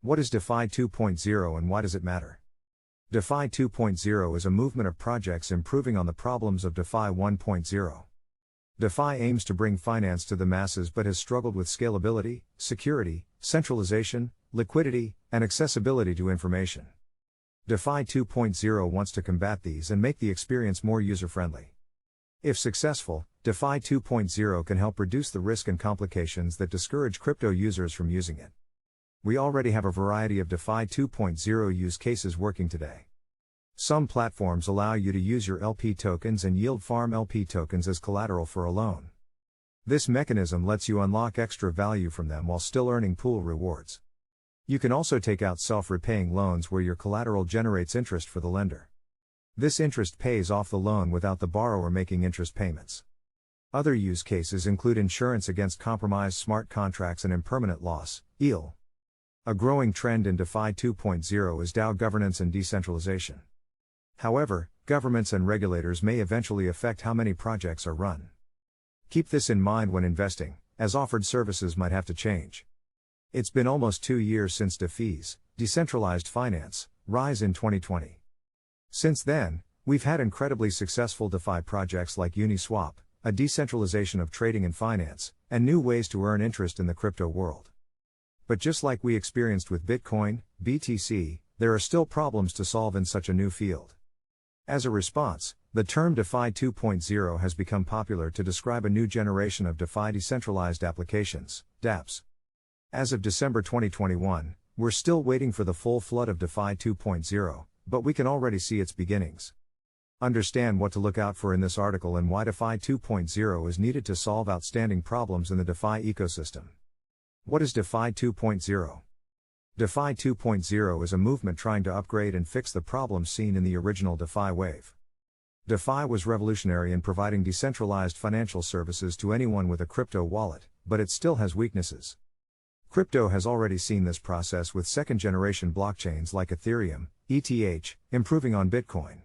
What is DeFi 2.0 and why does it matter? DeFi 2.0 is a movement of projects improving on the problems of DeFi 1.0. DeFi aims to bring finance to the masses but has struggled with scalability, security, centralization, liquidity, and accessibility to information. DeFi 2.0 wants to combat these and make the experience more user-friendly. If successful, DeFi 2.0 can help reduce the risk and complications that discourage crypto users from using it. We already have a variety of DeFi 2.0 use cases working today. Some platforms allow you to use your LP tokens and yield farm LP tokens as collateral for a loan. This mechanism lets you unlock extra value from them while still earning pool rewards. You can also take out self-repaying loans where your collateral generates interest for the lender. This interest pays off the loan without the borrower making interest payments. Other use cases include insurance against compromised smart contracts and impermanent loss, EAL. A growing trend in DeFi 2.0 is DAO governance and decentralization. However, governments and regulators may eventually affect how many projects are run. Keep this in mind when investing, as offered services might have to change. It's been almost 2 years since DeFi's, decentralized finance, rise in 2020. Since then, we've had incredibly successful DeFi projects like Uniswap, a decentralization of trading and finance, and new ways to earn interest in the crypto world. But just like we experienced with Bitcoin, BTC, there are still problems to solve in such a new field. As a response, the term DeFi 2.0 has become popular to describe a new generation of DeFi decentralized applications, dApps. As of December 2021, we're still waiting for the full flood of DeFi 2.0, but we can already see its beginnings. Understand what to look out for in this article and why DeFi 2.0 is needed to solve outstanding problems in the DeFi ecosystem. What is DeFi 2.0? DeFi 2.0 is a movement trying to upgrade and fix the problems seen in the original DeFi wave. DeFi was revolutionary in providing decentralized financial services to anyone with a crypto wallet, but it still has weaknesses. Crypto has already seen this process with second-generation blockchains like Ethereum, ETH, improving on Bitcoin.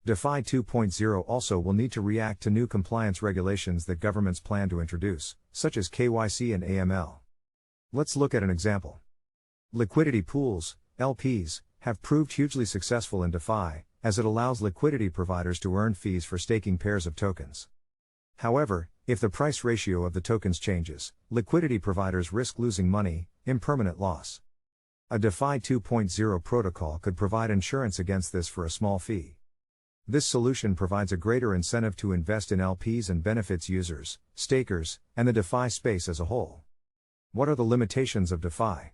DeFi 2.0 also will need to react to new compliance regulations that governments plan to introduce, such as KYC and AML. Let's look at an example. Liquidity pools, LPs, have proved hugely successful in DeFi, as it allows liquidity providers to earn fees for staking pairs of tokens. However, if the price ratio of the tokens changes, liquidity providers risk losing money, impermanent loss. A DeFi 2.0 protocol could provide insurance against this for a small fee. This solution provides a greater incentive to invest in LPs and benefits users, stakers, and the DeFi space as a whole. What are the limitations of DeFi?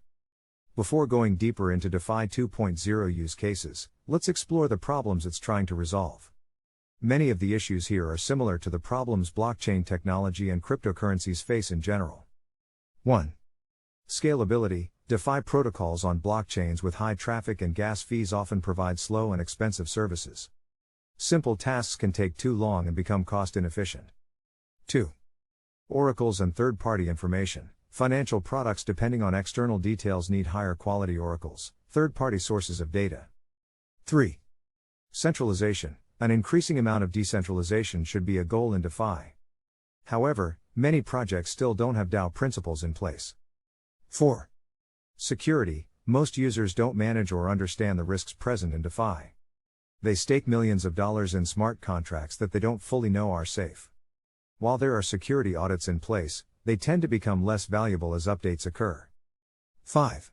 Before going deeper into DeFi 2.0 use cases, let's explore the problems it's trying to resolve. Many of the issues here are similar to the problems blockchain technology and cryptocurrencies face in general. 1. Scalability. DeFi protocols on blockchains with high traffic and gas fees often provide slow and expensive services. Simple tasks can take too long and become cost inefficient. 2. Oracles and third-party information. Financial products depending on external details need higher quality oracles, third-party sources of data. 3. Centralization. An increasing amount of decentralization should be a goal in DeFi. However, many projects still don't have DAO principles in place. 4. Security. Most users don't manage or understand the risks present in DeFi. They stake millions of dollars in smart contracts that they don't fully know are safe. While there are security audits in place, they tend to become less valuable as updates occur. 5.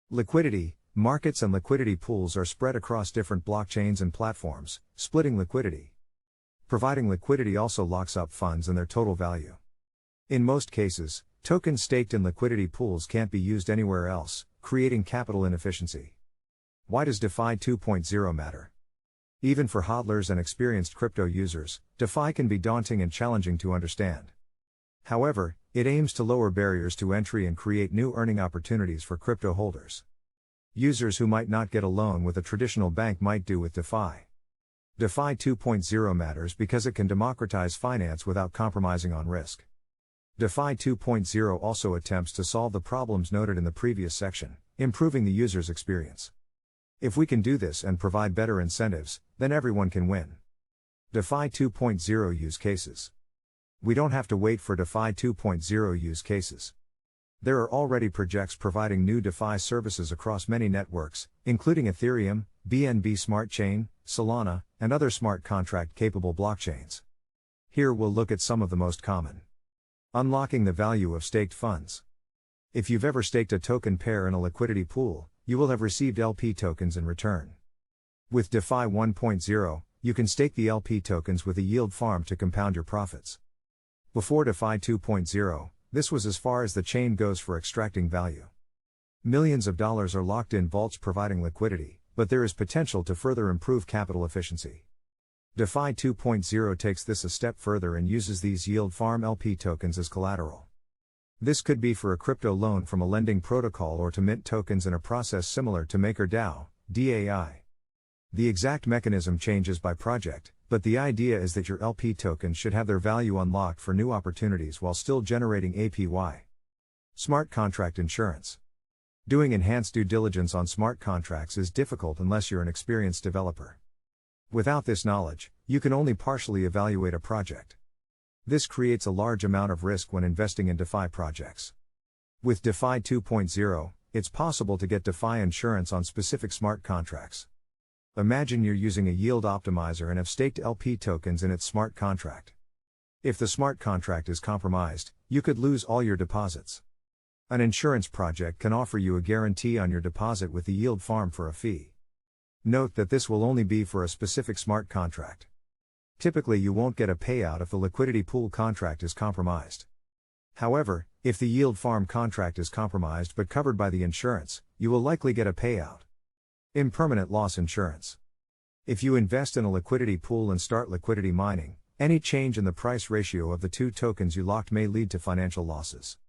Liquidity. Markets and liquidity pools are spread across different blockchains and platforms, splitting liquidity. Providing liquidity also locks up funds and their total value. In most cases, tokens staked in liquidity pools can't be used anywhere else, creating capital inefficiency. Why does DeFi 2.0 matter? Even for hodlers and experienced crypto users, DeFi can be daunting and challenging to understand. However, it aims to lower barriers to entry and create new earning opportunities for crypto holders. Users who might not get a loan with a traditional bank might do with DeFi. DeFi 2.0 matters because it can democratize finance without compromising on risk. DeFi 2.0 also attempts to solve the problems noted in the previous section, improving the user's experience. If we can do this and provide better incentives, then everyone can win. DeFi 2.0 use cases. We don't have to wait for DeFi 2.0 use cases. There are already projects providing new DeFi services across many networks, including Ethereum, BNB Smart Chain, Solana, and other smart contract-capable blockchains. Here we'll look at some of the most common. Unlocking the value of staked funds. If you've ever staked a token pair in a liquidity pool, you will have received LP tokens in return. With DeFi 1.0, you can stake the LP tokens with a yield farm to compound your profits. Before DeFi 2.0, this was as far as the chain goes for extracting value. Millions of dollars are locked in vaults providing liquidity, but there is potential to further improve capital efficiency. DeFi 2.0 takes this a step further and uses these yield farm LP tokens as collateral. This could be for a crypto loan from a lending protocol or to mint tokens in a process similar to MakerDAO, DAI. The exact mechanism changes by project, but the idea is that your LP tokens should have their value unlocked for new opportunities while still generating APY. Smart contract insurance. Doing enhanced due diligence on smart contracts is difficult unless you're an experienced developer. Without this knowledge, you can only partially evaluate a project. This creates a large amount of risk when investing in DeFi projects. With DeFi 2.0, it's possible to get DeFi insurance on specific smart contracts. Imagine you're using a yield optimizer and have staked LP tokens in its smart contract. If the smart contract is compromised, you could lose all your deposits. An insurance project can offer you a guarantee on your deposit with the yield farm for a fee. Note that this will only be for a specific smart contract. Typically, you won't get a payout if the liquidity pool contract is compromised. However, if the yield farm contract is compromised but covered by the insurance, you will likely get a payout. Impermanent loss insurance. If you invest in a liquidity pool and start liquidity mining, any change in the price ratio of the two tokens you locked may lead to financial losses.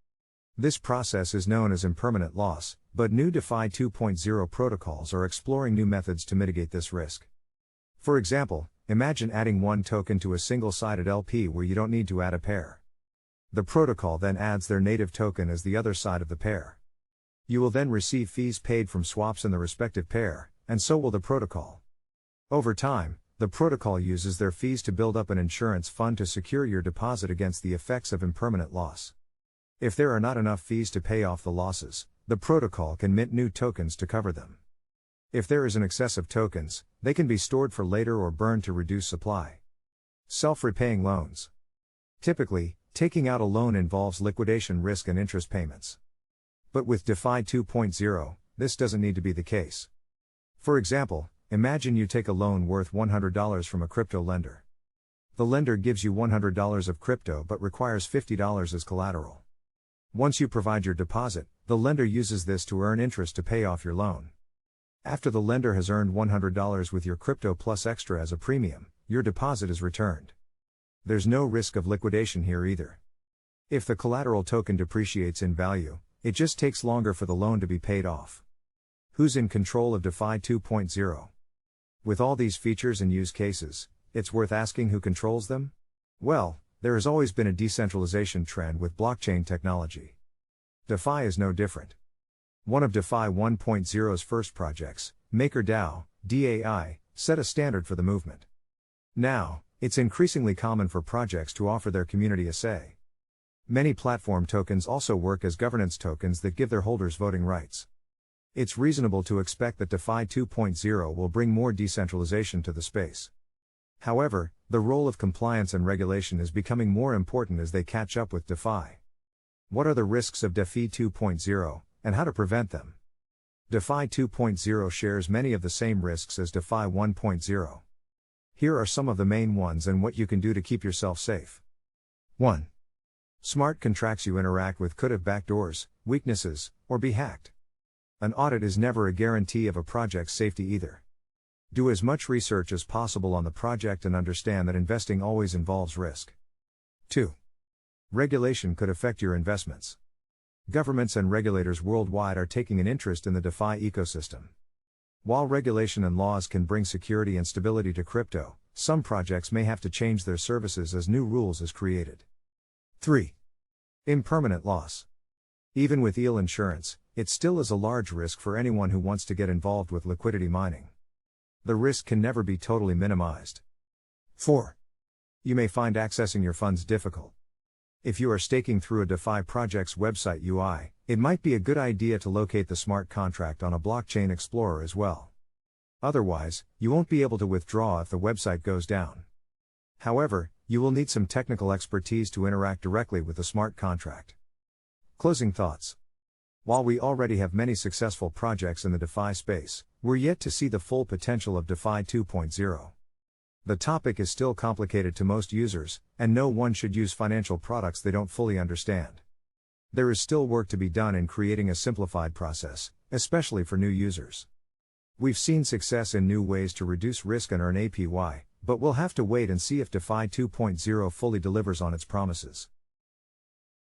This process is known as impermanent loss, but new DeFi 2.0 protocols are exploring new methods to mitigate this risk. For example, imagine adding one token to a single-sided LP where you don't need to add a pair. The protocol then adds their native token as the other side of the pair. You will then receive fees paid from swaps in the respective pair, and so will the protocol. Over time, the protocol uses their fees to build up an insurance fund to secure your deposit against the effects of impermanent loss. If there are not enough fees to pay off the losses, the protocol can mint new tokens to cover them. If there is an excess of tokens, they can be stored for later or burned to reduce supply. Self-repaying loans. Typically, taking out a loan involves liquidation risk and interest payments. But with DeFi 2.0, this doesn't need to be the case. For example, imagine you take a loan worth $100 from a crypto lender. The lender gives you $100 of crypto but requires $50 as collateral. Once you provide your deposit, the lender uses this to earn interest to pay off your loan. After the lender has earned $100 with your crypto plus extra as a premium, your deposit is returned. There's no risk of liquidation here either. If the collateral token depreciates in value, it just takes longer for the loan to be paid off. Who's in control of DeFi 2.0? With all these features and use cases, it's worth asking who controls them? Well, there has always been a decentralization trend with blockchain technology. DeFi is no different. One of DeFi 1.0's first projects, MakerDAO, DAI, set a standard for the movement. Now, it's increasingly common for projects to offer their community a say. Many platform tokens also work as governance tokens that give their holders voting rights. It's reasonable to expect that DeFi 2.0 will bring more decentralization to the space. However, the role of compliance and regulation is becoming more important as they catch up with DeFi. What are the risks of DeFi 2.0, and how to prevent them? DeFi 2.0 shares many of the same risks as DeFi 1.0. Here are some of the main ones and what you can do to keep yourself safe. 1. Smart contracts you interact with could have backdoors, weaknesses, or be hacked. An audit is never a guarantee of a project's safety either. Do as much research as possible on the project and understand that investing always involves risk. 2. Regulation could affect your investments. Governments and regulators worldwide are taking an interest in the DeFi ecosystem. While regulation and laws can bring security and stability to crypto, some projects may have to change their services as new rules is created. 3. Impermanent loss. Even with EEL insurance, it still is a large risk for anyone who wants to get involved with liquidity mining. The risk can never be totally minimized. 4. You may find accessing your funds difficult. If you are staking through a DeFi project's website UI, it might be a good idea to locate the smart contract on a blockchain explorer as well. Otherwise, you won't be able to withdraw if the website goes down. However, you will need some technical expertise to interact directly with the smart contract. Closing thoughts. While we already have many successful projects in the DeFi space, we're yet to see the full potential of DeFi 2.0. The topic is still complicated to most users, and no one should use financial products they don't fully understand. There is still work to be done in creating a simplified process, especially for new users. We've seen success in new ways to reduce risk and earn APY, but we'll have to wait and see if DeFi 2.0 fully delivers on its promises.